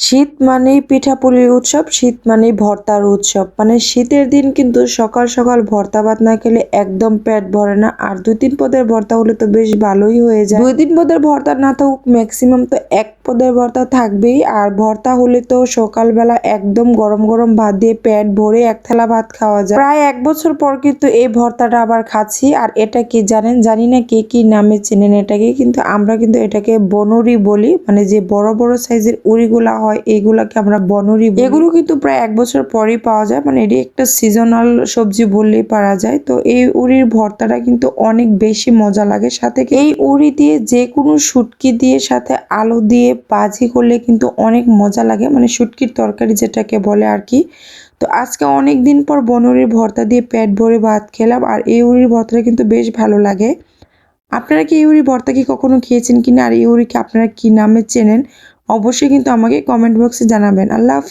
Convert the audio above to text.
শীত মানেই পিঠাপুলির উৎসব, শীত মানেই ভর্তার উৎসব। মানে শীতের দিন কিন্তু সকাল সকাল ভর্তা ভাত না খেলে একদম পেট ভরে না। আর 2-3 পদের ভর্তা হলে তো বেশ ভালোই হয়ে যায়। 2-3 পদের ভর্তা না থাকুক, ম্যাক্সিমাম তো 1 পদের ভর্তা থাকবেই। আর ভর্তা হলে তো সকালবেলা একদম গরম গরম ভাত দিয়ে পেট ভরে এক থালা ভাত খাওয়া যায়। প্রায় 1 বছর পর কিন্তু এই ভর্তাটা আবার খাচ্ছি। আর এটা কি জানেন, জানি না কে কি নামে চেনেন এটাকে, কিন্তু আমরা কিন্তু এটাকে বনরি বলি। মানে যে বড় বড় সাইজের উড়িগুলা হয় এইগুলাকে আমরা বনরি বলি। এগুলো কিন্তু প্রায় 1 বছর পরেই পাওয়া যায়। মানে এটি একটা সিজনাল সবজি বললেই পারা যায়। তো এই উড়ির ভর্তাটা কিন্তু অনেক বেশি মজা লাগে। সাথে এই উড়ি দিয়ে যে কোনো শুটকি দিয়ে সাথে আলু দিয়ে ভাজি করলে কিন্তু অনেক মজা লাগে। মানে শুটকির তরকারি যেটাকে বলে আর কি। তো আজকে অনেক দিন পর বনরির ভর্তা দিয়ে পেট ভরে ভাত খেলাম। আর এই উড়ির ভর্তাটা কিন্তু বেশ ভালো লাগে। আপনারা কি ইউরি ভর্তা কি কখনো খেয়েছেন কিনা, আর ইউরিকে আপনারা কি নামে চেনেন, অবশ্যই কিন্তু আমাকে কমেন্ট বক্সে জানাবেন। আল্লাহ হাফেজ।